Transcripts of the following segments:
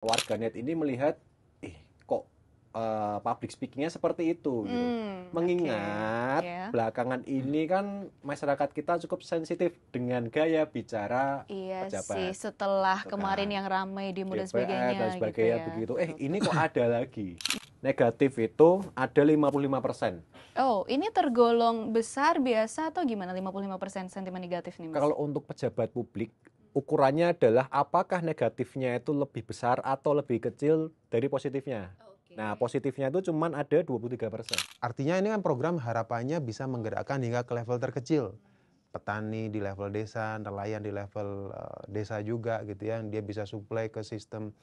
Warganet ini melihat, kok public speakingnya seperti itu gitu. Mengingat Ya. belakangan ini kan masyarakat kita cukup sensitif dengan gaya bicara Iya sih, pejabat, setelah gitu kemarin kan. yang ramai demo dan DPR dan sebagainya gitu sebagainya ya. begitu. Ini Betul. kok ada lagi. Negatif itu ada 55%. Oh, ini tergolong besar biasa atau gimana 55% sentimen negatif nih, Mas? Kalau untuk pejabat publik, ukurannya adalah apakah negatifnya itu lebih besar atau lebih kecil dari positifnya. Nah, positifnya itu cuma ada 23%. Artinya ini kan program harapannya bisa menggerakkan hingga ke level terkecil. Petani di level desa, nelayan di level desa juga gitu ya. Dia bisa supply ke sistem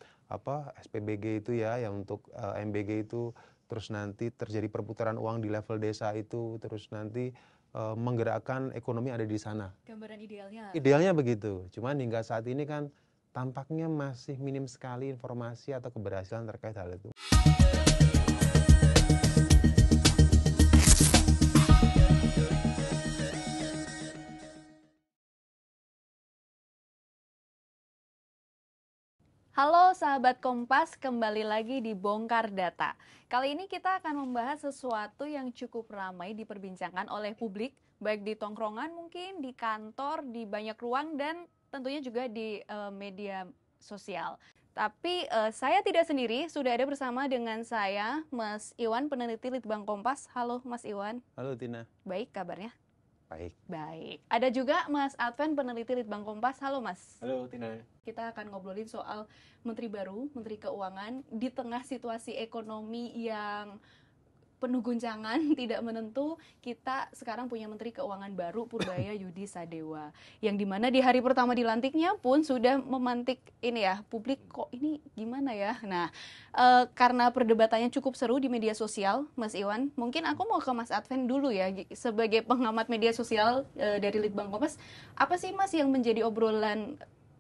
SPBG itu ya, yang untuk MBG itu, terus nanti terjadi perputaran uang di level desa itu, terus nanti menggerakkan ekonomi ada di sana. Gambaran idealnya. Idealnya begitu. Cuman hingga saat ini kan tampaknya masih minim sekali informasi atau keberhasilan terkait hal itu. Halo sahabat Kompas, kembali lagi di Bongkar Data. Kali ini kita akan membahas sesuatu yang cukup ramai diperbincangkan oleh publik, baik di tongkrongan mungkin, di kantor, di banyak ruang, dan tentunya juga di media sosial. Tapi saya tidak sendiri, sudah ada bersama dengan saya Mas Iwan, peneliti Litbang Kompas. Halo Mas Iwan. Halo Tina. Baik kabarnya? Baik. Baik. Ada juga Mas Adven, peneliti Litbang Kompas. Halo Mas. Halo Tina. Kita akan ngobrolin soal Menteri baru, Menteri Keuangan, di tengah situasi ekonomi yang penuh guncangan, tidak menentu. Kita sekarang punya Menteri Keuangan baru, Purbaya Yudi Sadewa, yang dimana di hari pertama dilantiknya pun sudah memantik ini ya, publik kok ini gimana ya. Nah, karena perdebatannya cukup seru di media sosial, Mas Iwan, mungkin aku mau ke Mas Adven dulu ya, sebagai pengamat media sosial dari Litbang Kompas. Apa sih Mas yang menjadi obrolan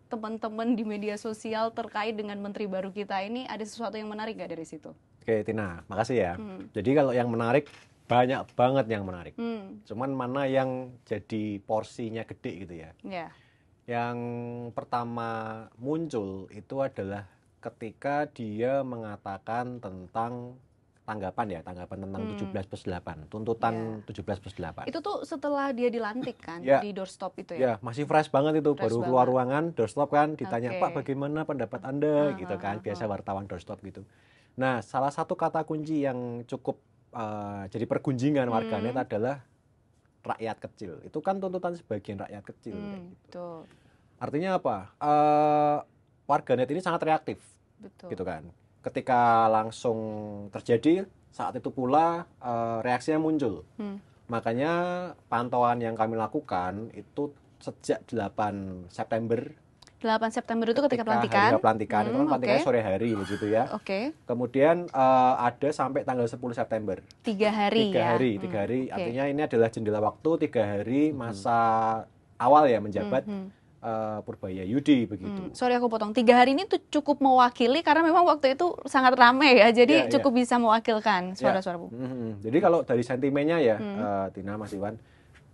teman-teman di media sosial terkait dengan menteri baru kita ini? Ada sesuatu yang menarik nggak dari situ? Oke Tina, makasih ya. Jadi kalau yang menarik, banyak banget yang menarik. Cuman mana yang jadi porsinya gede gitu ya. Ya. Yang pertama muncul itu adalah ketika dia mengatakan tentang tanggapan tentang 17+8, tuntutan 17+8. Itu tuh setelah dia dilantik kan, Ya. di doorstop itu ya? Ya, masih fresh banget itu, Fresh baru keluar banget. ruangan, doorstop kan, ditanya, Oke. Pak bagaimana pendapat Anda, gitu kan, biasa wartawan doorstop gitu. Nah, salah satu kata kunci yang cukup jadi pergunjingan warganet adalah rakyat kecil. Itu kan tuntutan sebagian rakyat kecil. Kayak gitu. Betul. Artinya apa? Warganet ini sangat reaktif, Betul. gitu kan. Ketika langsung terjadi, saat itu pula reaksinya muncul. Makanya pantauan yang kami lakukan itu sejak 8 September. 8 September itu ketika Hari pelantikan? pelantikan, itu kan pelantikannya Oke. sore hari begitu ya. Oke. Kemudian ada sampai tanggal 10 September. 3 hari 3 ya? hari, 3 hari. Oke. Artinya ini adalah jendela waktu 3 hari masa awal ya menjabat Purbaya Yudi begitu. Sorry aku potong. 3 hari ini tuh cukup mewakili karena memang waktu itu sangat ramai ya. Jadi Ya, cukup bisa mewakilkan Ya. suara-suara publik. Jadi kalau dari sentimennya ya, Tina, Mas Iwan,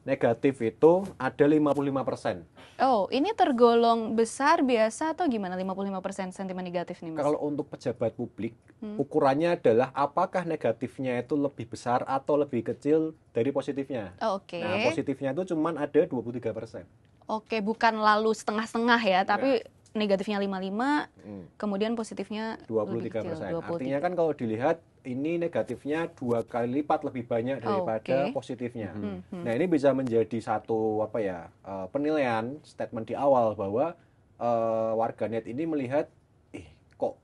negatif itu ada 55%. Oh, ini tergolong besar biasa atau gimana 55% sentimen negatif nih, Mas? Kalau untuk pejabat publik, ukurannya adalah apakah negatifnya itu lebih besar atau lebih kecil dari positifnya. Oh, oke. Nah, positifnya itu cuma ada 23%. Oke, bukan lalu setengah-setengah ya, tapi negatifnya 55, kemudian positifnya lebih kecil, 23%. 23. Artinya kan kalau dilihat ini negatifnya 2 kali lipat lebih banyak daripada Oke. positifnya. Nah, ini bisa menjadi satu penilaian statement di awal bahwa warganet ini melihat kok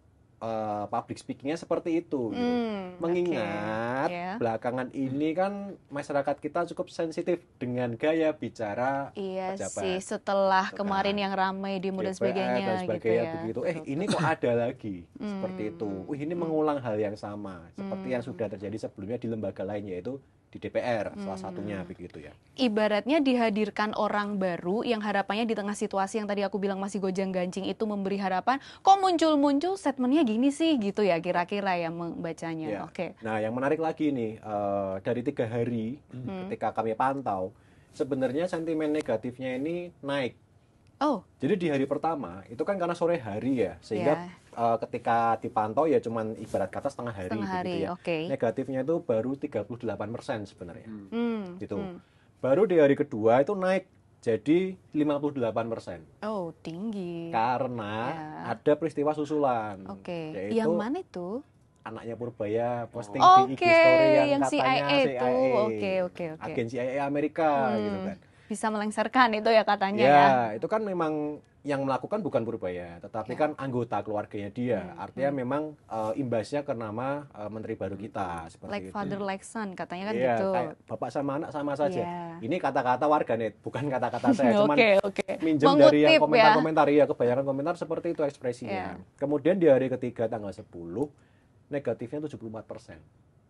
public speakingnya seperti itu gitu. Mengingat Ya. belakangan ini kan masyarakat kita cukup sensitif dengan gaya bicara Iya pejabat. sih, setelah Gitu kemarin kan. yang ramai demo dan DPR sebagainya, dan sebagainya gitu ya. begitu. Ini kok ada lagi seperti itu. Ini mengulang hal yang sama seperti yang sudah terjadi sebelumnya di lembaga lain, yaitu di DPR salah satunya begitu ya. Ibaratnya dihadirkan orang baru yang harapannya di tengah situasi yang tadi aku bilang masih gonjang-ganjing itu memberi harapan, kok muncul-muncul statementnya gini sih gitu ya kira-kira ya membacanya. Ya. Oke. Nah, yang menarik lagi nih, dari 3 hari ketika kami pantau, sebenarnya sentimen negatifnya ini naik. Oh, Jadi di hari pertama itu kan karena sore hari ya, sehingga ketika dipantau ya cuman ibarat kata setengah hari Setengah hari, begitu ya. oke. Negatifnya itu baru 38% sebenarnya. Gitu. Hmm. Baru di hari kedua itu naik jadi 58%. Oh, tinggi. Karena Ya. ada peristiwa susulan. Oke. Yaitu Yang mana itu? anaknya Purbaya posting di IG Oke, story yang yang katanya CIA itu. Oke. agen CIA Amerika gitu kan. Bisa melengsarkan itu ya katanya Ya, ya. itu kan memang yang melakukan bukan Purbaya, tetapi kan anggota keluarganya dia. Artinya memang imbasnya ke nama Menteri baru kita seperti Like itu. father like son katanya kan Iya, gitu. kayak bapak sama anak sama saja. Iya. Ini kata-kata warganet, bukan kata-kata saya. Cuman Oke. minjem dari yang Mengutip komentar-komentar ya, kebanyakan komentar seperti itu ekspresinya. Iya. Kemudian di hari ketiga tanggal 10 negatifnya 74%.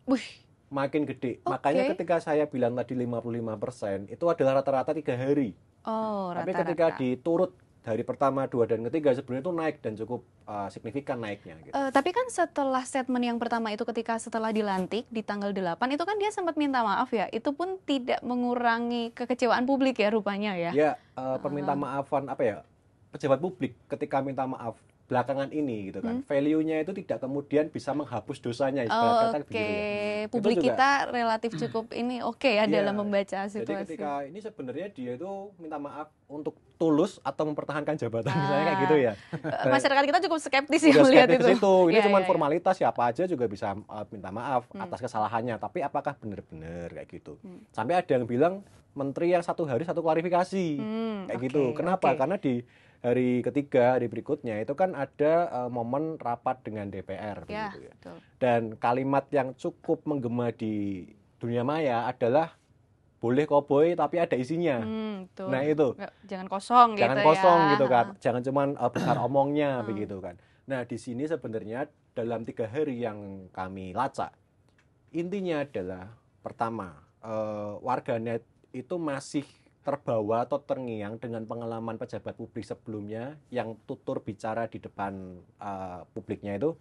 Wih, Makin gede. Oke. Makanya ketika saya bilang tadi 55%, itu adalah rata-rata 3 hari. oh Tapi rata-rata. ketika diturut dari pertama, 2 dan ketiga sebenarnya itu naik dan cukup signifikan naiknya gitu. Tapi kan setelah statement yang pertama itu ketika setelah dilantik di tanggal 8 itu kan dia sempat minta maaf ya. Itu pun tidak mengurangi kekecewaan publik ya rupanya ya. Ya, permintaan maafan apa ya? Pejabat publik ketika minta maaf belakangan ini gitu kan. Value-nya itu tidak kemudian bisa menghapus dosanya ibarat kata Oke, begitu ya. publik Itu juga- kita relatif cukup ini oke ya Iya. dalam membaca Jadi situasi. ketika ini sebenarnya dia itu minta maaf untuk tulus atau mempertahankan jabatan misalnya kayak gitu ya. Masyarakat kita cukup skeptis ya Udah melihat skeptis itu. ke situ. Ini Iya, cuma iya, iya. formalitas, siapa aja juga bisa minta maaf atas kesalahannya. Tapi apakah benar-benar kayak gitu? Sampai ada yang bilang menteri yang 1 hari 1 klarifikasi kayak gitu. oke, Kenapa? oke. Karena di hari ketiga, hari berikutnya itu kan ada momen rapat dengan DPR Ya, begitu ya. betul. Dan kalimat yang cukup menggema di dunia maya adalah boleh koboi tapi ada isinya. Betul. Nah itu. Jangan kosong Jangan gitu kosong ya. gitu kan, jangan cuman besar omongnya begitu kan. Nah di sini sebenarnya dalam 3 hari yang kami lacak, intinya adalah pertama warganet itu masih terbawa atau terngiang dengan pengalaman pejabat publik sebelumnya yang tutur bicara di depan publiknya itu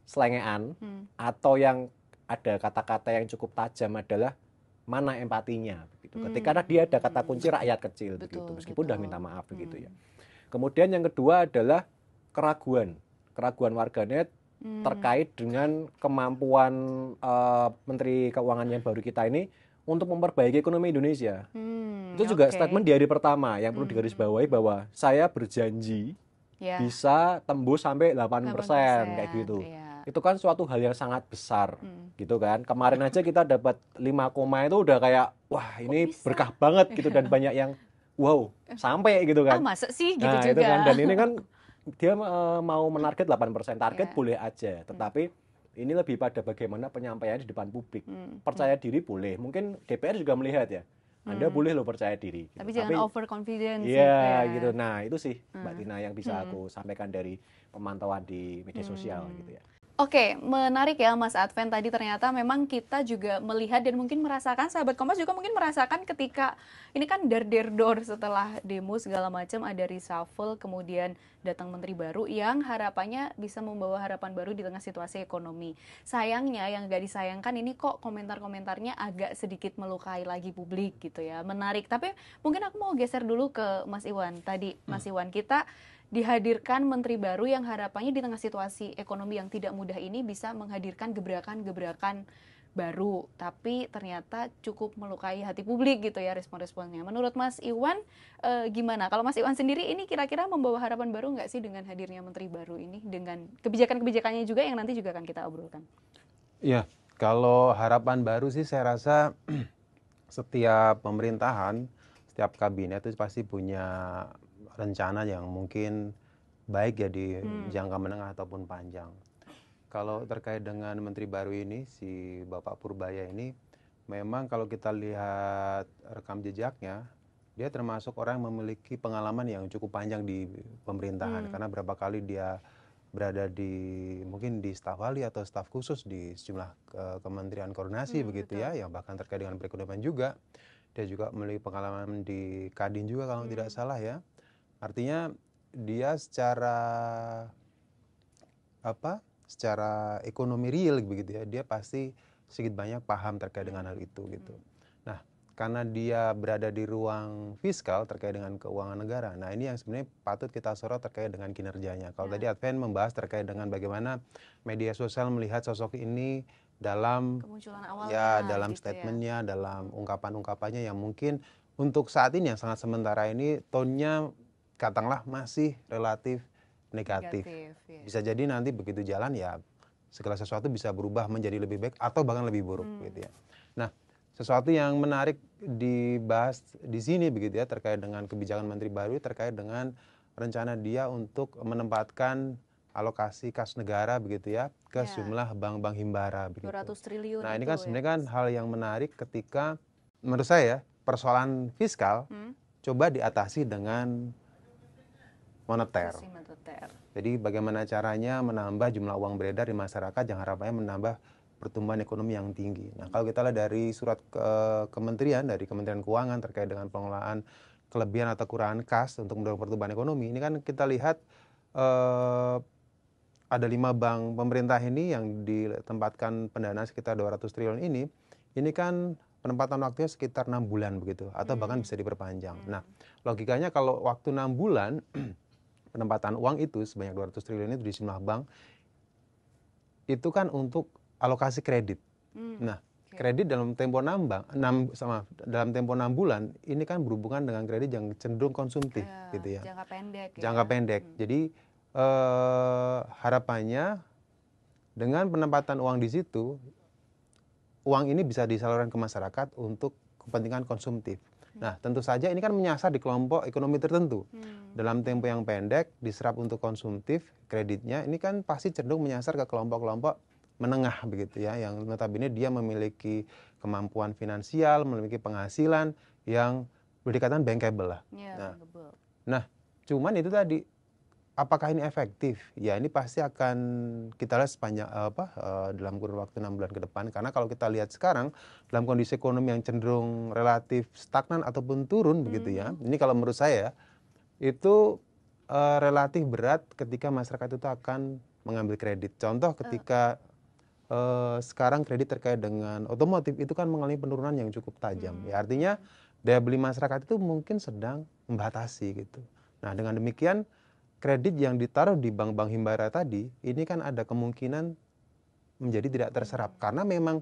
selengean atau yang ada kata-kata yang cukup tajam adalah mana empatinya begitu. Ketika dia ada kata kunci rakyat kecil begitu, Betul, meskipun udah betul. minta maaf begitu ya. Kemudian yang kedua adalah keraguan warganet terkait dengan kemampuan Menteri Keuangan yang baru kita ini untuk memperbaiki ekonomi Indonesia. Itu juga oke. statement di hari pertama yang perlu digarisbawahi bahwa saya berjanji Ya. bisa tembus sampai 8% kayak gitu. Iya. Itu kan suatu hal yang sangat besar gitu kan. Kemarin aja kita dapat 5 koma itu udah kayak wah ini bisa? berkah banget gitu dan banyak yang wow sampai gitu kan. Masa sih gitu Nah, juga. itu kan dan ini kan dia mau menarget 8%. Target Ya. boleh aja, tetapi ini lebih pada bagaimana penyampaiannya di depan publik. Percaya diri boleh. Mungkin DPR juga melihat ya. Anda boleh lo percaya diri. Tapi gitu. jangan overconfidence Iya ya. gitu. Nah itu sih Mbak Tina yang bisa aku sampaikan dari pemantauan di media sosial gitu ya. Oke, menarik ya Mas Adven tadi ternyata memang kita juga melihat dan mungkin merasakan, sahabat Kompas juga mungkin merasakan ketika ini kan der-der-dor setelah demo segala macam ada reshuffle, kemudian datang menteri baru yang harapannya bisa membawa harapan baru di tengah situasi ekonomi. Sayangnya yang gak disayangkan ini kok komentar-komentarnya agak sedikit melukai lagi publik gitu ya, menarik. Tapi mungkin aku mau geser dulu ke Mas Iwan. Tadi Mas Iwan, kita dihadirkan menteri baru yang harapannya di tengah situasi ekonomi yang tidak mudah ini bisa menghadirkan gebrakan-gebrakan baru, tapi ternyata cukup melukai hati publik gitu ya respon-responnya. Menurut Mas Iwan gimana? Kalau Mas Iwan sendiri ini kira-kira membawa harapan baru nggak sih dengan hadirnya menteri baru ini, dengan kebijakan-kebijakannya juga yang nanti juga akan kita obrolkan? Iya, kalau harapan baru sih saya rasa setiap pemerintahan, setiap kabinet itu pasti punya rencana yang mungkin baik ya di jangka menengah ataupun panjang. Kalau terkait dengan menteri baru ini, si Bapak Purbaya ini, memang kalau kita lihat rekam jejaknya, dia termasuk orang yang memiliki pengalaman yang cukup panjang di pemerintahan. Karena berapa kali dia berada mungkin di staf ahli atau staf khusus di sejumlah kementerian koordinasi begitu ya, yang bahkan terkait dengan perekonomian juga. Dia juga memiliki pengalaman di Kadin juga kalau tidak salah ya. Artinya dia secara ekonomi real begitu ya, dia pasti sedikit banyak paham terkait dengan hal itu gitu. Nah, karena dia berada di ruang fiskal terkait dengan keuangan negara. Nah, ini yang sebenarnya patut kita sorot terkait dengan kinerjanya. Kalau tadi Adven membahas terkait dengan bagaimana media sosial melihat sosok ini dalam kemunculan awalnya ya dalam gitu ya. statementnya, dalam ungkapan-ungkapannya yang mungkin untuk saat ini yang sangat sementara ini tone-nya katakanlah masih relatif negatif. Ya. Bisa jadi nanti begitu jalan ya segala sesuatu bisa berubah menjadi lebih baik atau bahkan lebih buruk gitu ya. Nah, sesuatu yang menarik dibahas di sini begitu ya terkait dengan kebijakan Menteri baru terkait dengan rencana dia untuk menempatkan alokasi kas negara begitu ya ke sejumlah bank-bank himbara begitu. 200 triliun Nah, ini itu kan sebenarnya kan hal yang menarik ketika menurut saya persoalan fiskal coba diatasi dengan moneter. Jadi bagaimana caranya menambah jumlah uang beredar di masyarakat yang harapannya menambah pertumbuhan ekonomi yang tinggi. Nah, kalau kita lihat dari surat kementerian, dari Kementerian Keuangan terkait dengan pengelolaan kelebihan atau kekurangan kas untuk mendorong pertumbuhan ekonomi, ini kan kita lihat ada 5 bank pemerintah ini yang ditempatkan pendanaan sekitar 200 triliun ini kan penempatan waktunya sekitar 6 bulan begitu, atau bahkan bisa diperpanjang. Nah, logikanya kalau waktu 6 bulan, penempatan uang itu sebanyak 200 triliun itu di sejumlah bank, itu kan untuk alokasi kredit. Nah, kredit dalam tempo 6 bulan ini kan berhubungan dengan kredit yang cenderung konsumtif gitu ya. Jangka pendek. Jangka pendek. Jadi harapannya dengan penempatan uang di situ, uang ini bisa disalurkan ke masyarakat untuk kepentingan konsumtif. Nah, tentu saja ini kan menyasar di kelompok ekonomi tertentu. Dalam tempo yang pendek diserap untuk konsumtif kreditnya, ini kan pasti cenderung menyasar ke kelompok-kelompok menengah begitu ya, yang notabene dia memiliki kemampuan finansial, memiliki penghasilan yang boleh dikatakan bankable lah. Nah, cuman itu tadi, apakah ini efektif? Ya, ini pasti akan kita lihat sepanjang dalam kurun waktu 6 bulan ke depan. Karena kalau kita lihat sekarang dalam kondisi ekonomi yang cenderung relatif stagnan ataupun turun begitu ya. Ini kalau menurut saya itu relatif berat ketika masyarakat itu akan mengambil kredit. Contoh ketika sekarang kredit terkait dengan otomotif itu kan mengalami penurunan yang cukup tajam. Ya, artinya daya beli masyarakat itu mungkin sedang membatasi gitu. Nah, dengan demikian kredit yang ditaruh di bank-bank himbara tadi ini kan ada kemungkinan menjadi tidak terserap karena memang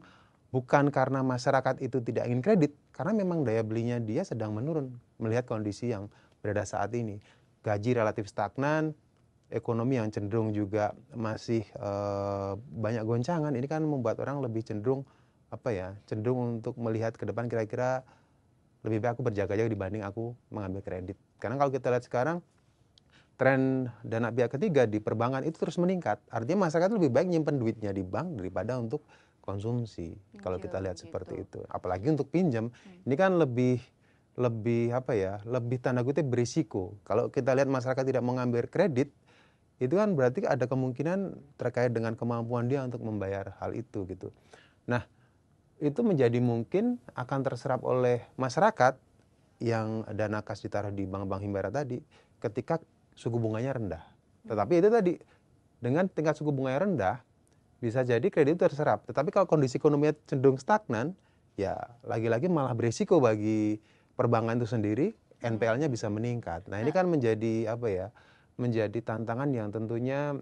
bukan karena masyarakat itu tidak ingin kredit, karena memang daya belinya dia sedang menurun melihat kondisi yang berada saat ini. Gaji relatif stagnan, ekonomi yang cenderung juga masih banyak goncangan, ini kan membuat orang lebih cenderung cenderung untuk melihat ke depan kira-kira lebih baik aku berjaga-jaga dibanding aku mengambil kredit. Karena kalau kita lihat sekarang tren dana pihak ketiga di perbankan itu terus meningkat. Artinya masyarakat lebih baik nyimpen duitnya di bank daripada untuk konsumsi. Kalau kita lihat seperti itu. Apalagi untuk pinjam, ini kan lebih tanda kutip berisiko. Kalau kita lihat masyarakat tidak mengambil kredit, itu kan berarti ada kemungkinan terkait dengan kemampuan dia untuk membayar hal itu gitu. Nah, itu menjadi mungkin akan terserap oleh masyarakat yang dana kas ditaruh di bank-bank himbara tadi ketika suku bunganya rendah. Tetapi itu tadi, dengan tingkat suku bunganya rendah, bisa jadi kredit itu terserap. Tetapi kalau kondisi ekonominya cenderung stagnan, ya lagi-lagi malah berisiko bagi perbankan itu sendiri, NPL-nya bisa meningkat. Nah, ini kan menjadi tantangan yang tentunya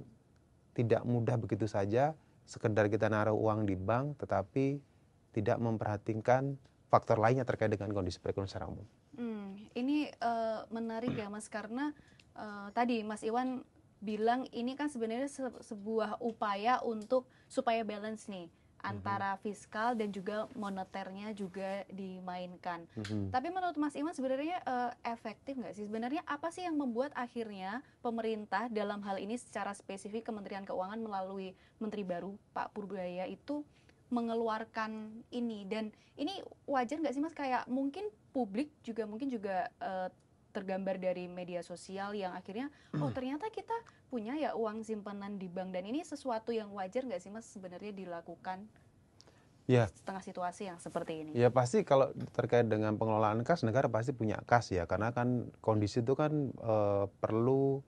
tidak mudah begitu saja sekedar kita naruh uang di bank tetapi tidak memperhatikan faktor lainnya terkait dengan kondisi perekonomian secara umum. Ini menarik ya Mas, karena tadi Mas Iwan bilang ini kan sebenarnya sebuah upaya untuk supaya balance nih antara fiskal dan juga moneternya juga dimainkan. Tapi menurut Mas Iwan sebenarnya efektif nggak sih? Sebenarnya apa sih yang membuat akhirnya pemerintah dalam hal ini secara spesifik Kementerian Keuangan melalui Menteri baru Pak Purbaya itu mengeluarkan ini? Dan ini wajar nggak sih Mas? Kayak mungkin publik juga tergambar dari media sosial yang akhirnya ternyata kita punya ya uang simpanan di bank, dan ini sesuatu yang wajar nggak sih Mas sebenarnya dilakukan setengah situasi yang seperti ini? Ya pasti kalau terkait dengan pengelolaan kas, negara pasti punya kas ya, karena kan kondisi itu kan perlu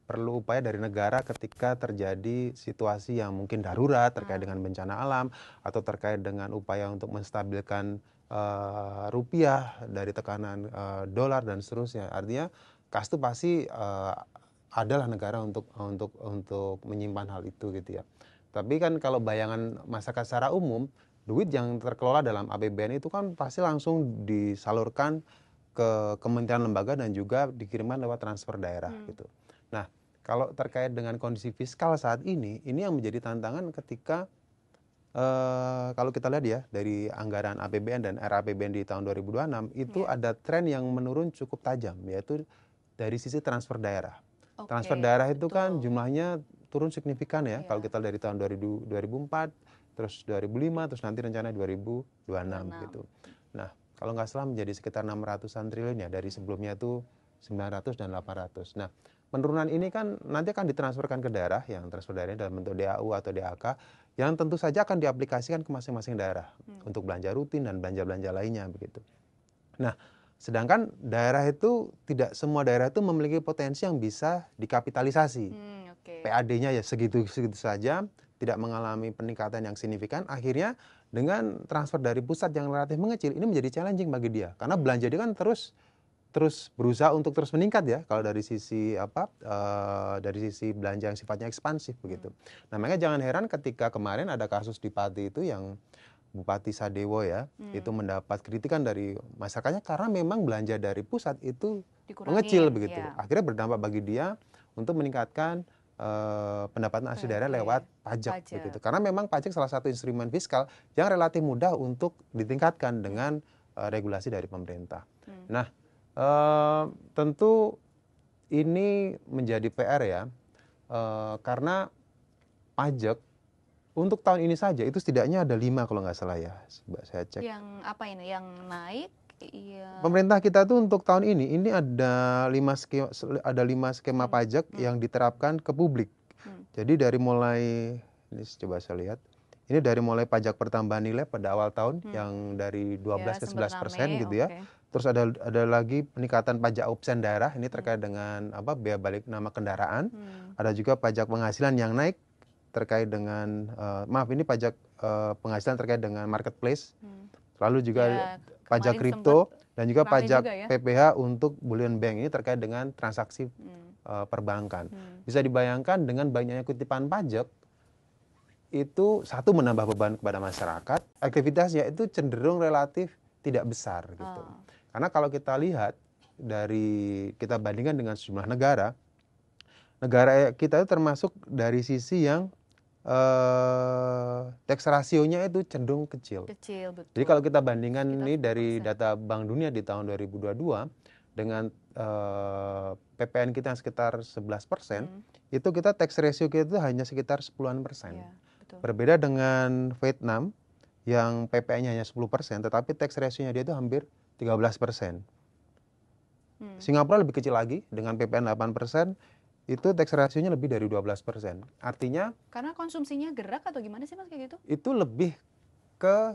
perlu upaya dari negara ketika terjadi situasi yang mungkin darurat terkait dengan bencana alam atau terkait dengan upaya untuk menstabilkan rupiah dari tekanan dolar dan seterusnya. Artinya kas itu pasti adalah negara untuk menyimpan hal itu gitu ya. Tapi kan kalau bayangan masyarakat secara umum, duit yang terkelola dalam APBN itu kan pasti langsung disalurkan ke kementerian lembaga dan juga dikirimkan lewat transfer daerah gitu. Nah, kalau terkait dengan kondisi fiskal saat ini yang menjadi tantangan ketika kalau kita lihat ya dari anggaran APBN dan RAPBN di tahun 2026 itu ada tren yang menurun cukup tajam, yaitu dari sisi transfer daerah. Transfer daerah itu kan jumlahnya turun signifikan ya, kalau kita dari tahun 2004, terus 2005, terus nanti rencana 2026 gitu. Nah, kalau nggak salah menjadi sekitar 600-an triliun ya, dari sebelumnya itu 900 dan 800. Nah, penurunan ini kan nanti akan ditransferkan ke daerah, yang transfer daerahnya dalam bentuk DAU atau DAK, yang tentu saja akan diaplikasikan ke masing-masing daerah untuk belanja rutin dan belanja-belanja lainnya begitu. Nah, sedangkan daerah itu tidak semua daerah itu memiliki potensi yang bisa dikapitalisasi. PAD-nya ya segitu-segitu saja, tidak mengalami peningkatan yang signifikan. Akhirnya dengan transfer dari pusat yang relatif mengecil, ini menjadi challenging bagi dia, karena belanja dia kan terus berusaha untuk terus meningkat ya, kalau dari sisi dari sisi belanja yang sifatnya ekspansif begitu. Nah, makanya jangan heran ketika kemarin ada kasus di Pati itu yang Bupati Sadewo ya, itu mendapat kritikan dari masyarakatnya karena memang belanja dari pusat itu mengecil begitu. Akhirnya berdampak bagi dia untuk meningkatkan pendapatan asli daerah lewat pajak begitu. Karena memang pajak salah satu instrumen fiskal yang relatif mudah untuk ditingkatkan dengan regulasi dari pemerintah. Nah, tentu ini menjadi PR ya, karena pajak untuk tahun ini saja itu setidaknya ada 5 kalau nggak salah ya, coba saya cek. Yang apa ini? Yang naik? Iya. Pemerintah kita tuh untuk tahun ini ada 5 skema pajak yang diterapkan ke publik. Jadi dari mulai, ini coba saya lihat, ini dari mulai pajak pertambahan nilai pada awal tahun yang dari 12 ke 11% gitu ya. Terus ada lagi peningkatan pajak absen daerah, ini terkait dengan biaya balik nama kendaraan. Ada juga pajak penghasilan yang naik terkait dengan ini pajak penghasilan terkait dengan marketplace. Lalu juga pajak kripto dan juga pajak PPh untuk bullion bank, ini terkait dengan transaksi perbankan. Bisa dibayangkan dengan banyaknya kutipan pajak itu, satu, menambah beban kepada masyarakat, aktivitasnya itu cenderung relatif tidak besar gitu. Karena kalau kita lihat kita bandingkan dengan sejumlah negara kita itu termasuk dari sisi yang tax rasionya itu cenderung kecil. Betul. Jadi kalau kita bandingkan ini dari data Bank Dunia di tahun 2022 dengan PPN kita yang sekitar 11%, itu kita tax ratio kita itu hanya sekitar 10%. Ya, berbeda dengan Vietnam yang PPN-nya hanya 10%, tetapi tax ratio-nya dia itu hampir 13%. Singapura lebih kecil lagi dengan PPN 8%. Itu tax ratio-nya lebih dari 12%. Artinya karena konsumsinya gerak atau gimana sih Mas kayak gitu? Itu lebih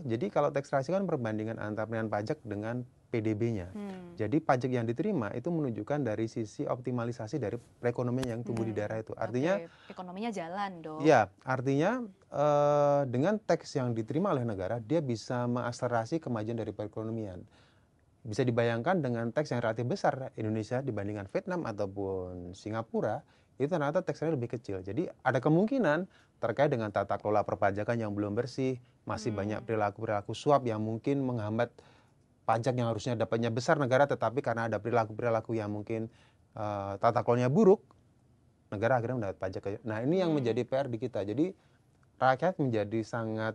jadi kalau tax ratio kan perbandingan antara penerimaan pajak dengan PDB-nya. Jadi pajak yang diterima itu menunjukkan dari sisi optimalisasi dari perekonomian yang tumbuh di daerah itu. Artinya ekonominya jalan dong. Iya, artinya dengan tax yang diterima oleh negara, dia bisa mengakselerasi kemajuan dari perekonomian. Bisa dibayangkan dengan tax yang relatif besar Indonesia dibandingkan Vietnam ataupun Singapura, itu ternyata tax rate lebih kecil. Jadi ada kemungkinan terkait dengan tata kelola perpajakan yang belum bersih, masih banyak perilaku-perilaku suap yang mungkin menghambat pajak yang harusnya dapatnya besar negara, tetapi karena ada perilaku-perilaku yang mungkin tata kelolanya buruk, negara akhirnya mendapat pajak. Nah, ini yang menjadi PR di kita. Jadi rakyat menjadi sangat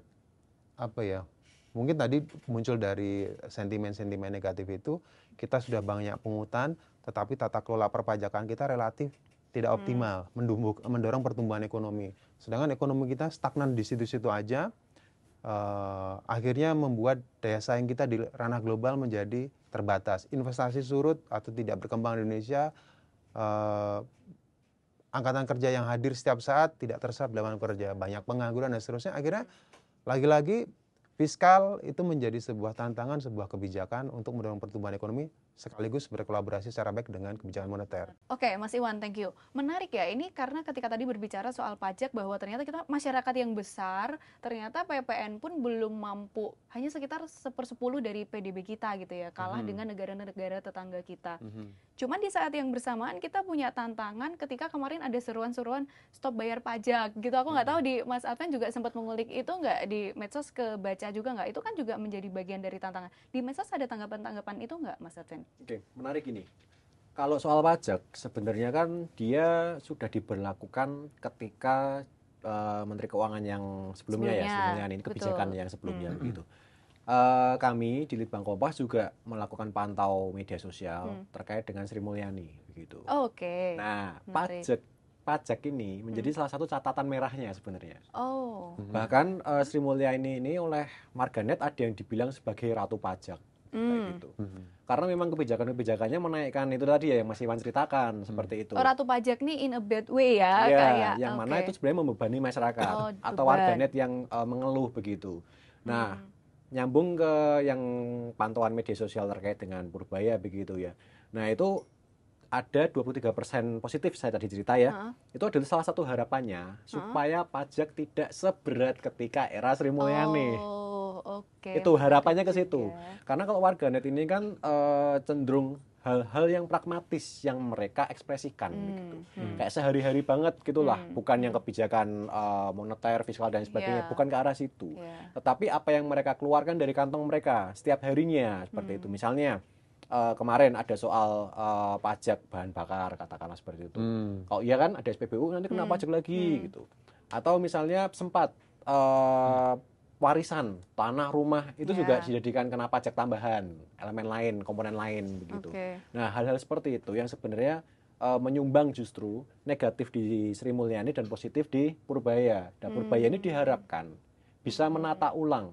mungkin tadi muncul dari sentimen-sentimen negatif itu, kita sudah banyak pungutan, tetapi tata kelola perpajakan kita relatif tidak optimal, mendorong pertumbuhan ekonomi. Sedangkan ekonomi kita stagnan di situ-situ aja, akhirnya membuat daya saing kita di ranah global menjadi terbatas. Investasi surut atau tidak berkembang di Indonesia, angkatan kerja yang hadir setiap saat tidak terserap dalam kerja, banyak pengangguran dan seterusnya. Akhirnya lagi-lagi fiskal itu menjadi sebuah tantangan, sebuah kebijakan untuk mendorong pertumbuhan ekonomi sekaligus berkolaborasi secara baik dengan kebijakan moneter. Oke, Mas Iwan, thank you. Menarik ya, ini karena ketika tadi berbicara soal pajak bahwa ternyata kita masyarakat yang besar, ternyata PPN pun belum mampu, hanya sekitar 1/10 dari PDB kita gitu ya, kalah dengan negara-negara tetangga kita. Cuman di saat yang bersamaan kita punya tantangan ketika kemarin ada seruan-seruan stop bayar pajak gitu. Aku nggak tahu di Mas Adven juga sempat mengulik itu nggak, di medsos kebaca juga nggak? Itu kan juga menjadi bagian dari tantangan. Di medsos ada tanggapan-tanggapan itu nggak, Mas Adven? Oke, menarik ini. Kalau soal pajak, sebenarnya kan dia sudah diberlakukan ketika Menteri Keuangan yang sebelumnya ini kebijakan yang sebelumnya begitu. Kami di Litbang Kompas juga melakukan pantau media sosial terkait dengan Sri Mulyani begitu. Oke. Nah, menarik. pajak ini menjadi salah satu catatan merahnya sebenarnya. Oh. Bahkan Sri Mulyani ini oleh warganet ada yang dibilang sebagai ratu pajak. Kayak gitu. Karena memang kebijakannya menaikkan itu tadi ya yang Mas Iwan ceritakan seperti itu. Oh, ratu pajak nih in a bad way ya, Ya, kayak yang mana itu sebenarnya membebani masyarakat Oh, atau beban. warganet yang mengeluh begitu. Nah, nyambung ke yang pantauan media sosial terkait dengan Purbaya begitu ya. Nah, itu ada 23% positif saya tadi cerita ya. Itu adalah salah satu harapannya supaya pajak tidak seberat ketika era Sri Mulyani. Oh, oke. Itu harapannya ke menarik situ. juga. Karena kalau warganet ini kan cenderung hal-hal yang pragmatis yang mereka ekspresikan begitu. Kayak sehari-hari banget gitulah, bukan yang kebijakan moneter, fiskal dan sebagainya, Iya. bukan ke arah situ. Iya. Tetapi apa yang mereka keluarkan dari kantong mereka setiap harinya seperti itu. Misalnya kemarin ada soal pajak bahan bakar katakanlah seperti itu. Kalau iya kan ada SPBU nanti kena pajak lagi gitu. Atau misalnya sempat warisan tanah rumah itu juga dijadikan kena pajak tambahan, elemen lain, komponen lain begitu. Oke. Nah, hal-hal seperti itu yang sebenarnya menyumbang justru negatif di Sri Mulyani dan positif di Purbaya. Dan Purbaya ini diharapkan bisa menata ulang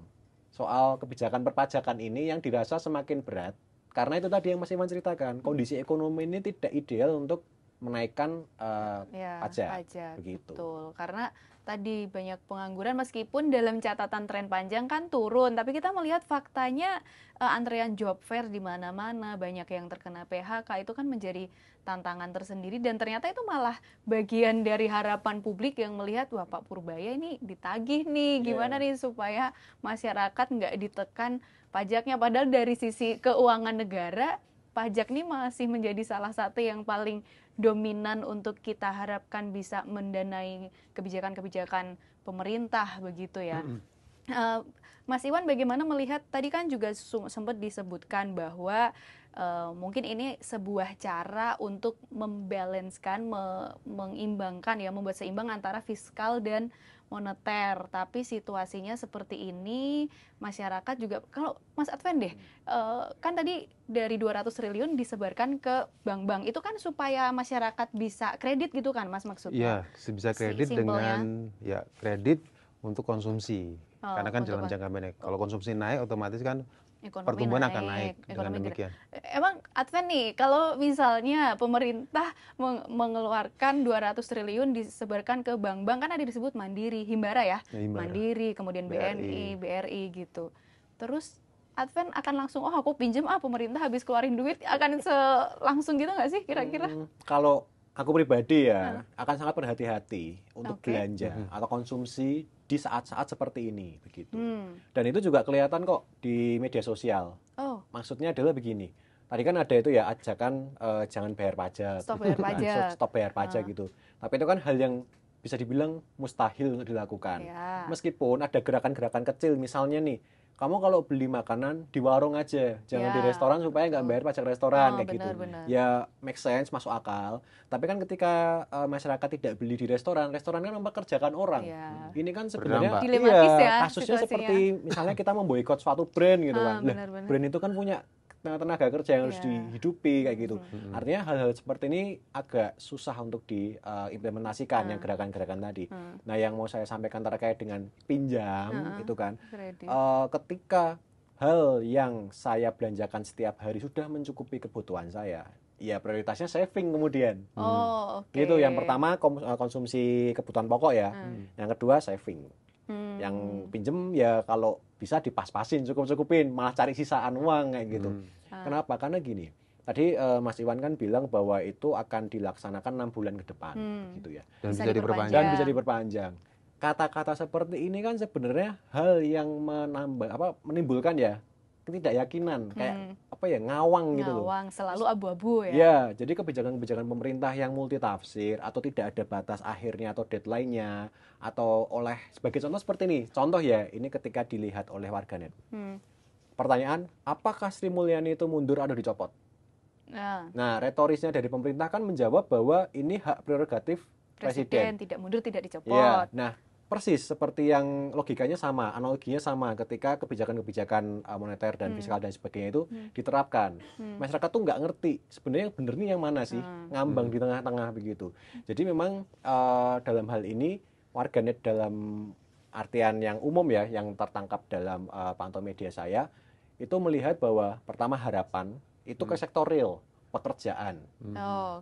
soal kebijakan perpajakan ini yang dirasa semakin berat karena itu tadi yang Mas Iwan ceritakan, kondisi ekonomi ini tidak ideal untuk menaikkan pajak begitu. Betul, karena tadi banyak pengangguran meskipun dalam catatan tren panjang kan turun, tapi kita melihat faktanya antrean job fair di mana-mana, banyak yang terkena PHK, itu kan menjadi tantangan tersendiri dan ternyata itu malah bagian dari harapan publik yang melihat wah Pak Purbaya ini ditagih nih, gimana nih supaya masyarakat nggak ditekan pajaknya, padahal dari sisi keuangan negara pajak ini masih menjadi salah satu yang paling dominan untuk kita harapkan bisa mendanai kebijakan-kebijakan pemerintah begitu ya. Mas Iwan bagaimana melihat, tadi kan juga sempat disebutkan bahwa mungkin ini sebuah cara untuk membalanskan, mengimbangkan ya, membuat seimbang antara fiskal dan moneter, tapi situasinya seperti ini masyarakat juga, kalau Mas Adven deh, kan tadi dari 200 triliun disebarkan ke bank-bank, itu kan supaya masyarakat bisa kredit gitu kan Mas maksudnya? Iya, bisa kredit dengan ya kredit untuk konsumsi, karena kan dalam jangka pendek. Kalau konsumsi naik otomatis kan pertumbuhan akan naik dengan demikian. Emang Adven nih, kalau misalnya pemerintah mengeluarkan 200 triliun disebarkan ke bank-bank, kan ada disebut Mandiri, Himbara ya, Mandiri, kemudian BNI, BRI gitu. Terus Adven akan langsung, oh aku pinjem pemerintah habis keluarin duit, akan langsung gitu nggak sih kira-kira? Kalau aku pribadi ya akan sangat berhati-hati untuk belanja atau konsumsi di saat-saat seperti ini begitu. Dan itu juga kelihatan kok di media sosial. Maksudnya adalah begini. Tadi kan ada itu ya ajakan jangan bayar pajak. Stop bayar pajak. Stop bayar pajak gitu. Tapi itu kan hal yang bisa dibilang mustahil untuk dilakukan. Meskipun ada gerakan-gerakan kecil misalnya nih, kamu kalau beli makanan di warung aja, jangan di restoran supaya nggak bayar pajak restoran kayak gitu. Ya make sense, masuk akal. Tapi kan ketika masyarakat tidak beli di restoran, restoran kan mempekerjakan orang. Ini kan sebenarnya kasusnya seperti misalnya kita memboikot suatu brand gitu kan. Brand itu kan punya tenaga kerja yang harus dihidupi kayak gitu. Artinya hal-hal seperti ini agak susah untuk diimplementasikan yang gerakan-gerakan tadi. Nah, yang mau saya sampaikan terkait dengan pinjam itu kan, ketika hal yang saya belanjakan setiap hari sudah mencukupi kebutuhan saya, ya prioritasnya saving kemudian. Gitu. Yang pertama konsumsi kebutuhan pokok ya. Yang kedua saving. Yang pinjem ya kalau bisa dipas-pasin, cukup-cukupin, malah cari sisaan uang kayak gitu. Kenapa? Karena gini, tadi Mas Iwan kan bilang bahwa itu akan dilaksanakan 6 bulan ke depan, gitu ya. Dan Bisa bisa diperpanjang. Dan bisa diperpanjang. Kata-kata seperti ini kan sebenarnya hal yang menimbulkan ya ketidakyakinan, kayak ngawang gitu loh. Ngawang, selalu abu-abu ya. Ya, jadi kebijakan-kebijakan pemerintah yang multitafsir atau tidak ada batas akhirnya atau deadline-nya, atau sebagai contoh seperti ini. Contoh ya, ini ketika dilihat oleh warganet. Pertanyaan, apakah Sri Mulyani itu mundur atau dicopot? Nah, retorisnya dari pemerintah kan menjawab bahwa ini hak prerogatif presiden. Tidak mundur, tidak dicopot. Ya, nah persis seperti yang logikanya sama, analoginya sama ketika kebijakan-kebijakan moneter dan fiskal dan sebagainya itu diterapkan. Masyarakat tuh nggak ngerti sebenarnya yang bener nih yang mana sih, ngambang di tengah-tengah begitu. Jadi memang dalam hal ini warganet dalam artian yang umum ya, yang tertangkap dalam pantauan media saya, itu melihat bahwa pertama harapan itu ke sektor real, pekerjaan,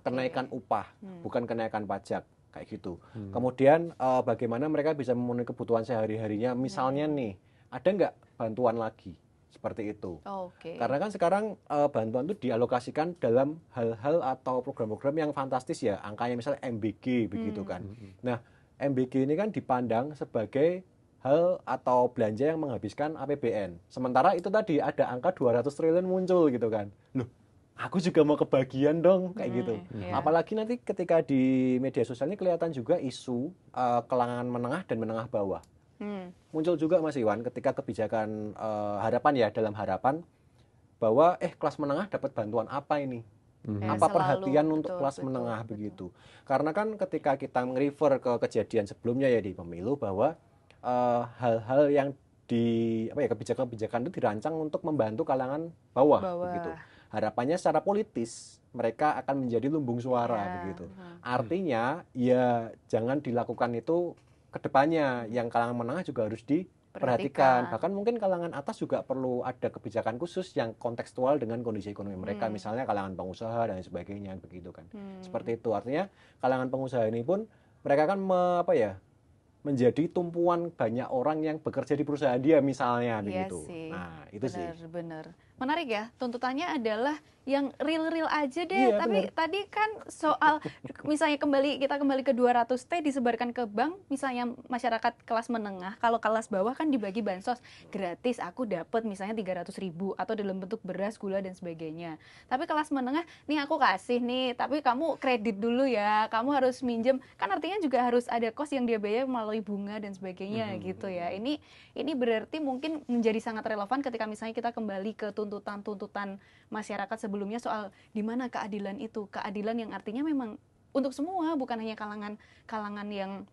kenaikan upah, bukan kenaikan pajak. Kayak gitu. Kemudian bagaimana mereka bisa memenuhi kebutuhan sehari-harinya, misalnya nih, ada nggak bantuan lagi seperti itu? Karena kan sekarang bantuan itu dialokasikan dalam hal-hal atau program-program yang fantastis ya, angkanya misalnya MBG begitu kan. Nah, MBG ini kan dipandang sebagai hal atau belanja yang menghabiskan APBN. Sementara itu tadi ada angka 200 triliun muncul gitu kan. Loh, aku juga mau kebagian dong kayak gitu. Apalagi nanti ketika di media sosial ini kelihatan juga isu kalangan menengah dan menengah bawah. Muncul juga Mas Iwan ketika kebijakan harapan ya, dalam harapan bahwa kelas menengah dapat bantuan apa ini? Apa perhatian untuk kelas menengah begitu? Karena kan ketika kita nge-refer ke kejadian sebelumnya ya di pemilu bahwa hal-hal yang kebijakan-kebijakan itu dirancang untuk membantu kalangan bawah. Begitu. Harapannya secara politis mereka akan menjadi lumbung suara begitu. Artinya ya jangan dilakukan itu ke depannya, yang kalangan menengah juga harus diperhatikan. Bahkan mungkin kalangan atas juga perlu ada kebijakan khusus yang kontekstual dengan kondisi ekonomi mereka, misalnya kalangan pengusaha dan sebagainya begitu kan. Seperti itu. Artinya kalangan pengusaha ini pun mereka kan menjadi tumpuan banyak orang yang bekerja di perusahaan dia misalnya begitu. Nah, itu benar. Menarik ya, tuntutannya adalah yang real-real aja deh. Iya, tapi bener. tadi kan soal misalnya kita kembali ke 200T disebarkan ke bank, misalnya masyarakat kelas menengah, kalau kelas bawah kan dibagi bansos gratis, aku dapat misalnya 300.000 atau dalam bentuk beras, gula dan sebagainya. Tapi kelas menengah, nih aku kasih nih, tapi kamu kredit dulu ya, kamu harus minjem. Kan artinya juga harus ada kos yang dia bayar melalui bunga dan sebagainya gitu ya. Ini berarti mungkin menjadi sangat relevan ketika misalnya kita kembali ke tuntutan masyarakat sebelumnya soal di mana keadilan itu, keadilan yang artinya memang untuk semua, bukan hanya kalangan yang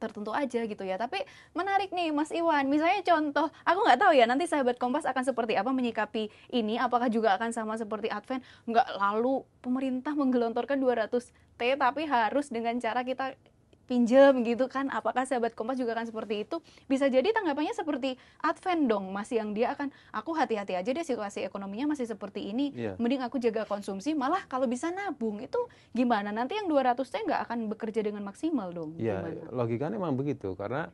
tertentu aja gitu ya. Tapi menarik nih Mas Iwan, misalnya contoh, aku nggak tahu ya nanti sahabat Kompas akan seperti apa menyikapi ini, apakah juga akan sama seperti Advent, nggak lalu pemerintah menggelontorkan 200T tapi harus dengan cara kita pinjam gitu kan, apakah sahabat Kompas juga akan seperti itu? Bisa jadi tanggapannya seperti Advent dong Mas, yang dia akan, aku hati-hati aja deh situasi ekonominya masih seperti ini, mending aku jaga konsumsi, malah kalau bisa nabung. Itu gimana? Nanti yang 200T nggak akan bekerja dengan maksimal dong? Iya, logikanya memang begitu, karena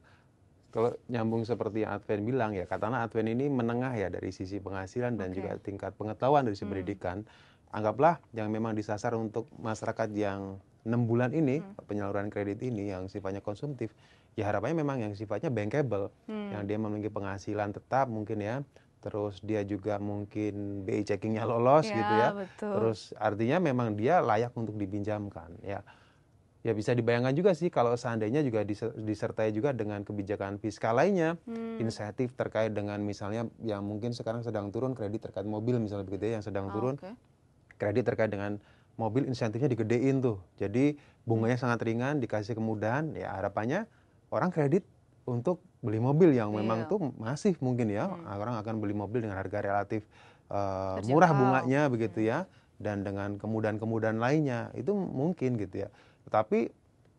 kalau nyambung seperti yang Advent bilang ya, katakanlah Advent ini menengah ya dari sisi penghasilan dan juga tingkat pengetahuan dari sisi pendidikan. Anggaplah yang memang disasar untuk masyarakat yang 6 bulan ini, penyaluran kredit ini yang sifatnya konsumtif, ya harapannya memang yang sifatnya bankable, yang dia memiliki penghasilan tetap mungkin ya, terus dia juga mungkin BI checkingnya lolos gitu ya, terus artinya memang dia layak untuk dipinjamkan ya. Ya bisa dibayangkan juga sih kalau seandainya juga disertai juga dengan kebijakan fiskal lainnya, insentif terkait dengan misalnya yang mungkin sekarang sedang turun kredit terkait mobil misalnya begitu ya, yang sedang turun kredit terkait dengan mobil, insentifnya digedein tuh. Jadi bunganya sangat ringan, dikasih kemudahan, ya harapannya orang kredit untuk beli mobil yang memang tuh masih mungkin ya, orang akan beli mobil dengan harga relatif murah bunganya begitu ya, dan dengan kemudahan-kemudahan lainnya, itu mungkin gitu ya. Tetapi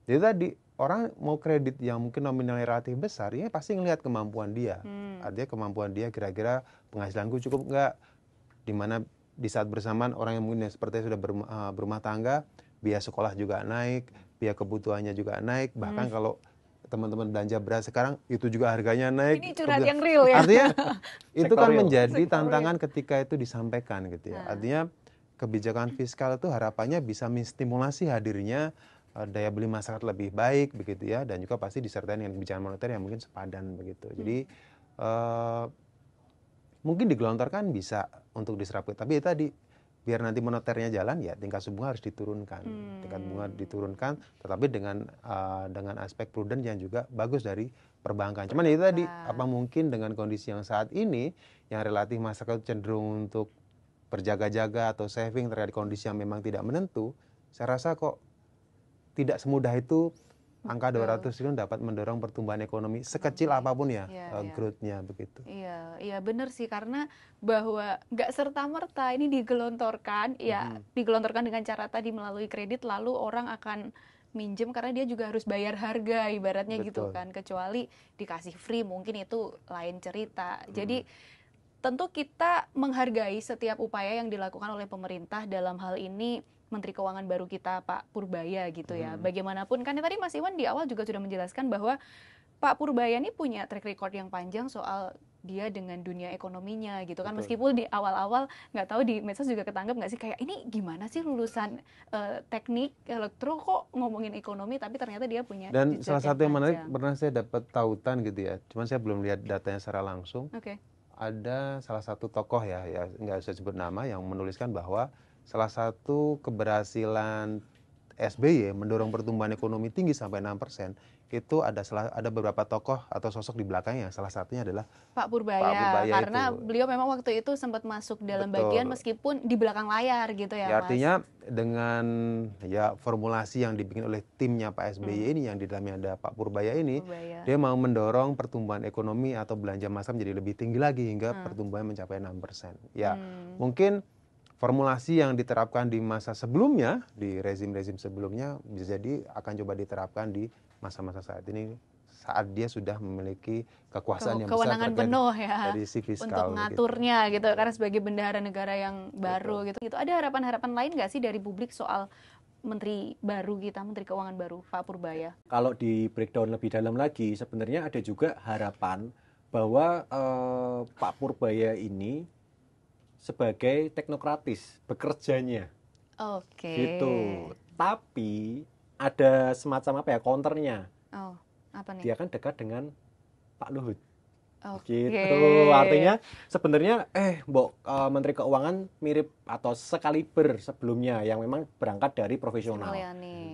itu tadi, orang mau kredit yang mungkin nominalnya relatif besar, ya pasti ngelihat kemampuan dia. Artinya kemampuan dia kira-kira penghasilanku cukup nggak, dimana di saat bersamaan orang yang mungkin seperti sudah berumah tangga, biaya sekolah juga naik, biaya kebutuhannya juga naik, bahkan kalau teman-teman belanja beras sekarang itu juga harganya naik. Ini curhat yang real ya. Artinya itu kan menjadi tantangan ketika itu disampaikan gitu ya. Artinya kebijakan fiskal itu harapannya bisa menstimulasi hadirnya daya beli masyarakat lebih baik begitu ya, dan juga pasti disertai dengan kebijakan moneter yang mungkin sepadan begitu. Jadi mungkin digelontorkan bisa untuk diserap, tapi itu tadi biar nanti moneternya jalan ya tingkat suku bunga harus diturunkan, tingkat bunga diturunkan, tetapi dengan aspek prudent yang juga bagus dari perbankan. Cuman itu tadi, apa mungkin dengan kondisi yang saat ini yang relatif masyarakat cenderung untuk berjaga-jaga atau saving terkait kondisi yang memang tidak menentu, saya rasa kok tidak semudah itu angka 200 triliun dapat mendorong pertumbuhan ekonomi sekecil apapun ya, growth-nya begitu. Iya benar sih, karena bahwa nggak serta-merta ini digelontorkan, digelontorkan dengan cara tadi melalui kredit, lalu orang akan minjem karena dia juga harus bayar harga ibaratnya gitu kan, kecuali dikasih free mungkin itu lain cerita. Jadi tentu kita menghargai setiap upaya yang dilakukan oleh pemerintah, dalam hal ini Menteri Keuangan baru kita Pak Purbaya gitu ya. Bagaimanapun kan tadi Mas Iwan di awal juga sudah menjelaskan bahwa Pak Purbaya ini punya track record yang panjang soal dia dengan dunia ekonominya gitu kan. Meskipun di awal-awal nggak tahu di medsos juga ketangkep nggak sih kayak ini gimana sih lulusan teknik elektro kok ngomongin ekonomi, tapi ternyata dia punya. Dan salah satu yang menarik pernah saya dapat tautan gitu ya, cuman saya belum lihat datanya secara langsung. Ada salah satu tokoh ya nggak usah sebut nama, yang menuliskan bahwa salah satu keberhasilan SBY mendorong pertumbuhan ekonomi tinggi sampai 6%, itu ada beberapa tokoh atau sosok di belakangnya. Salah satunya adalah Pak Purbaya karena beliau memang waktu itu sempat masuk dalam bagian meskipun di belakang layar gitu ya, Mas. Artinya dengan formulasi yang dibikin oleh timnya Pak SBY ini, yang di dalamnya ada Pak Purbaya ini, dia mau mendorong pertumbuhan ekonomi atau belanja massal menjadi lebih tinggi lagi hingga pertumbuhan mencapai 6%. Mungkin formulasi yang diterapkan di masa sebelumnya, di rezim-rezim sebelumnya, bisa jadi akan coba diterapkan di masa-masa saat ini, saat dia sudah memiliki kekuasaan yang besar kewenangan penuh ya dari si fiskal untuk ngaturnya gitu, karena sebagai bendahara negara yang baru gitu. Ada harapan-harapan lain nggak sih dari publik soal Menteri baru kita, Menteri Keuangan baru Pak Purbaya? Kalau di breakdown lebih dalam lagi, sebenarnya ada juga harapan bahwa Pak Purbaya ini sebagai teknokratis bekerjanya, gitu. Tapi ada semacam counternya. Apa nih? Dia kan dekat dengan Pak Luhut, gitu. Artinya sebenarnya Menteri Keuangan mirip atau sekaliber sebelumnya yang memang berangkat dari profesional,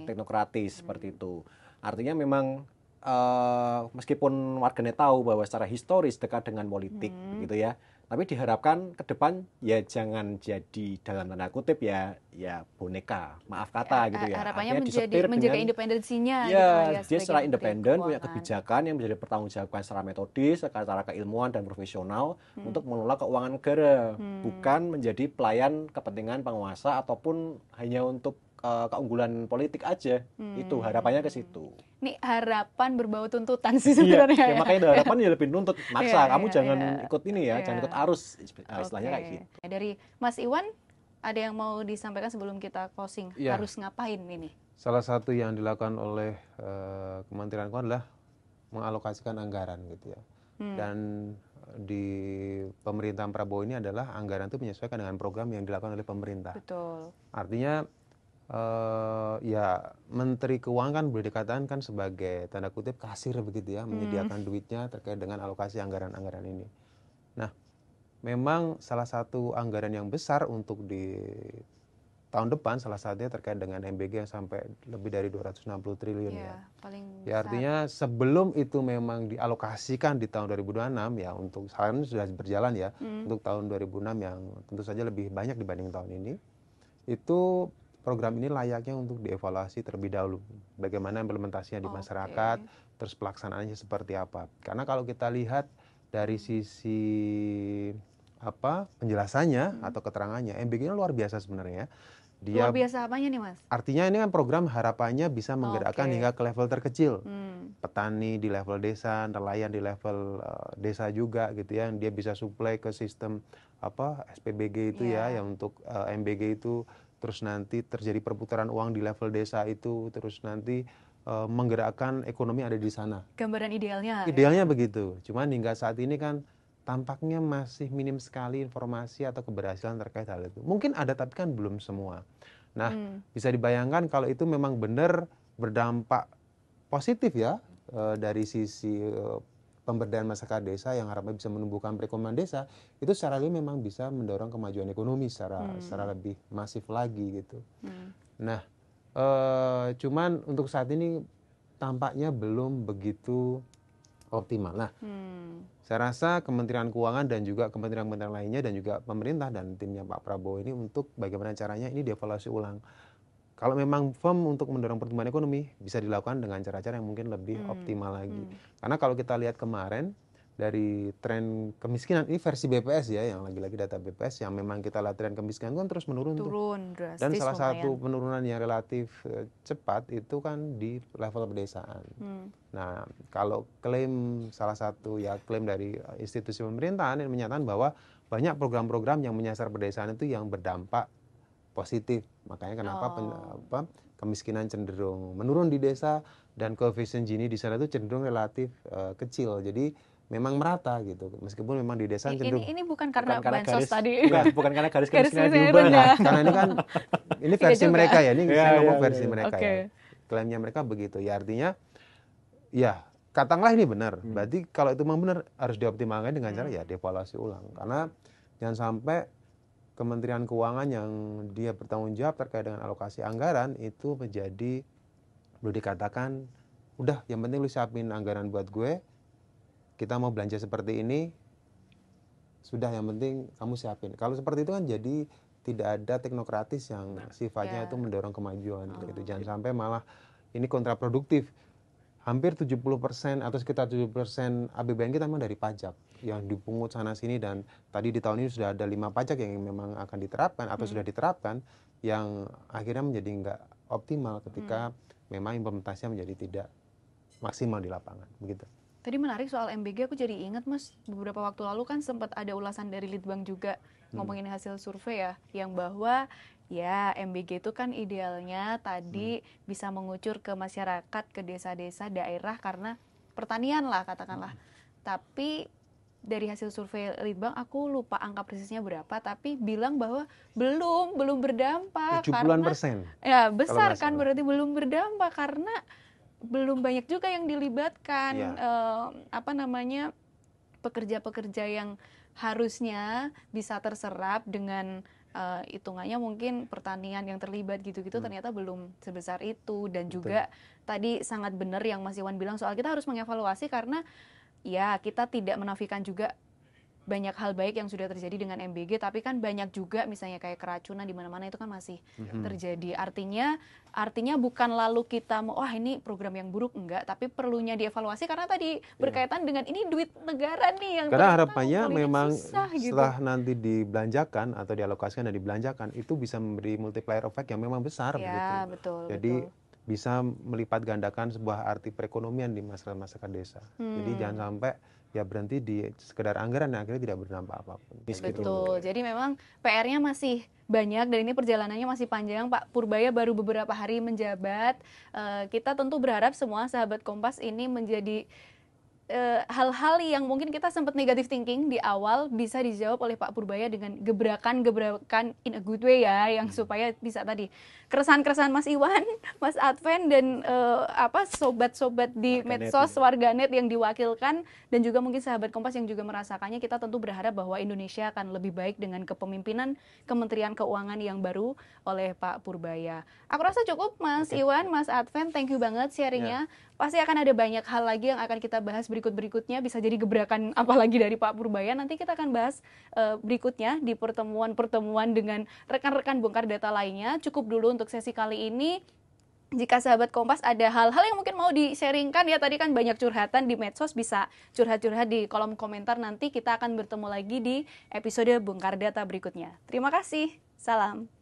teknokratis seperti itu. Artinya memang meskipun warganet tahu bahwa secara historis dekat dengan politik, gitu ya. Tapi diharapkan ke depan ya jangan jadi dalam tanda kutip ya boneka, maaf kata gitu ya. Harapannya menjaga independensinya. Ya, dia secara independen punya kebijakan yang bisa dipertanggungjawabkan secara metodis, secara keilmuan dan profesional untuk mengelola keuangan negara, bukan menjadi pelayan kepentingan penguasa ataupun hanya untuk keunggulan politik aja. Itu harapannya ke situ. Ini harapan berbau tuntutan sih sebenarnya. Makanya harapan ya lebih nuntut, maksa kamu jangan ikut ini ya, jangan ikut arus, istilahnya kayak gitu. Dari Mas Iwan ada yang mau disampaikan sebelum kita closing? Harus ngapain ini? Salah satu yang dilakukan oleh Kementerian Keuangan adalah mengalokasikan anggaran gitu ya. Dan di pemerintahan Prabowo ini adalah anggaran itu menyesuaikan dengan program yang dilakukan oleh pemerintah. Betul. Artinya Menteri Keuangan kan boleh dikatakan kan sebagai tanda kutip kasir begitu ya, menyediakan duitnya terkait dengan alokasi anggaran-anggaran ini. Nah, memang salah satu anggaran yang besar untuk di tahun depan salah satunya terkait dengan MBG yang sampai lebih dari 260 triliun ya. Artinya sebelum itu memang dialokasikan di tahun 2026 ya, untuk sekarang sudah berjalan ya, untuk tahun 2006 yang tentu saja lebih banyak dibanding tahun ini. Itu program ini layaknya untuk dievaluasi terlebih dahulu, bagaimana implementasinya di masyarakat, terus pelaksanaannya seperti apa. Karena kalau kita lihat dari sisi penjelasannya atau keterangannya, MBG-nya luar biasa sebenarnya. Luar biasa apanya nih, Mas? Artinya ini kan program harapannya bisa menggerakkan hingga ke level terkecil. Petani di level desa, nelayan di level desa juga gitu ya. Dia bisa supply ke sistem SPBG itu ya, yang untuk MBG itu. Terus nanti terjadi perputaran uang di level desa itu, terus nanti menggerakkan ekonomi ada di sana. Gambaran idealnya. Idealnya begitu. Cuman hingga saat ini kan tampaknya masih minim sekali informasi atau keberhasilan terkait hal itu. Mungkin ada tapi kan belum semua. Nah, bisa dibayangkan kalau itu memang benar berdampak positif ya dari sisi pemberdayaan masyarakat desa yang harapannya bisa menumbuhkan perekonomian desa, itu secara real memang bisa mendorong kemajuan ekonomi secara lebih masif lagi gitu. Nah, cuman untuk saat ini tampaknya belum begitu optimal. Nah, saya rasa Kementerian Keuangan dan juga kementerian-kementerian lainnya dan juga pemerintah dan timnya Pak Prabowo ini untuk bagaimana caranya ini dievaluasi ulang. Kalau memang firm untuk mendorong pertumbuhan ekonomi bisa dilakukan dengan cara-cara yang mungkin lebih optimal lagi. Karena kalau kita lihat kemarin dari tren kemiskinan, ini versi BPS ya, yang lagi-lagi data BPS yang memang kita lihat tren kemiskinan kan terus menurun tuh. Drastis. Dan salah satu penurunan yang relatif cepat itu kan di level pedesaan. Nah, kalau klaim salah satu ya klaim dari institusi pemerintahan yang menyatakan bahwa banyak program-program yang menyasar pedesaan itu yang berdampak positif. Makanya kenapa kemiskinan cenderung menurun di desa dan koefisien Gini di sana itu cenderung relatif kecil. Jadi memang merata gitu. Meskipun memang di desa cenderung ini bukan karena bansos tadi. Bukan karena garis kemiskinan diubah. rendah. Karena ini kan ini versi mereka ya. Ini saya ngomong versi mereka Oke. ya. Klaimnya mereka begitu. Ya artinya ya katakanlah ini benar. Berarti kalau itu memang benar harus dioptimalkan dengan cara ya dievaluasi ulang. Karena jangan sampai Kementerian Keuangan yang dia bertanggung jawab terkait dengan alokasi anggaran itu menjadi boleh dikatakan udah yang penting lu siapin anggaran buat gue, kita mau belanja seperti ini, sudah yang penting kamu siapin. Kalau seperti itu kan jadi tidak ada teknokratis yang sifatnya itu mendorong kemajuan gitu. Jangan sampai malah ini kontraproduktif. Hampir 70% atau sekitar 70% APBN kita memang dari pajak yang dipungut sana sini, dan tadi di tahun ini sudah ada 5 pajak yang memang akan diterapkan atau sudah diterapkan yang akhirnya menjadi nggak optimal ketika memang implementasinya menjadi tidak maksimal di lapangan begitu. Tadi menarik soal MBG, aku jadi ingat Mas, beberapa waktu lalu kan sempat ada ulasan dari Litbang juga ngomongin hasil survei ya, yang bahwa ya MBG itu kan idealnya tadi bisa mengucur ke masyarakat, ke desa-desa, daerah karena pertanian lah katakanlah. Tapi dari hasil survei Litbang, aku lupa angka persisnya berapa, tapi bilang bahwa belum berdampak. 70%. Ya besar kan, berarti belum berdampak karena belum banyak juga yang dilibatkan pekerja-pekerja yang harusnya bisa terserap dengan hitungannya mungkin pertanian yang terlibat gitu-gitu ternyata belum sebesar itu. Dan juga tadi sangat benar yang Mas Iwan bilang soal kita harus mengevaluasi karena ya kita tidak menafikan juga banyak hal baik yang sudah terjadi dengan MBG, tapi kan banyak juga misalnya kayak keracunan di mana-mana itu kan masih terjadi. Artinya bukan lalu kita mau ini program yang buruk, enggak, tapi perlunya dievaluasi karena tadi berkaitan dengan ini duit negara nih yang karena harapannya memang susah, setelah nanti dibelanjakan atau dialokasikan dan dibelanjakan itu bisa memberi multiplier effect yang memang besar ya, gitu. betul. Jadi bisa melipat gandakan sebuah arti perekonomian di masyarakat desa. Jadi jangan sampai ya berhenti di sekedar anggaran yang akhirnya tidak berdampak apapun. Betul. Jadi memang PR-nya masih banyak dan ini perjalanannya masih panjang. Pak Purbaya baru beberapa hari menjabat. Kita tentu berharap semua sahabat Kompas ini menjadi hal-hal yang mungkin kita sempat negative thinking di awal bisa dijawab oleh Pak Purbaya dengan gebrakan-gebrakan in a good way ya, yang supaya bisa tadi keresahan-keresahan Mas Iwan, Mas Adven dan sobat-sobat di medsos warganet yang diwakilkan dan juga mungkin sahabat Kompas yang juga merasakannya. Kita tentu berharap bahwa Indonesia akan lebih baik dengan kepemimpinan Kementerian Keuangan yang baru oleh Pak Purbaya. Aku rasa cukup Mas Iwan, Mas Adven, thank you banget sharingnya. Pasti akan ada banyak hal lagi yang akan kita bahas berikut-berikutnya, bisa jadi gebrakan apalagi dari Pak Purbaya. Nanti kita akan bahas berikutnya di pertemuan-pertemuan dengan rekan-rekan bongkar data lainnya. Cukup dulu untuk sesi kali ini. Jika sahabat Kompas ada hal-hal yang mungkin mau di-sharingkan ya, tadi kan banyak curhatan di medsos, bisa curhat-curhat di kolom komentar. Nanti kita akan bertemu lagi di episode bongkar data berikutnya. Terima kasih. Salam.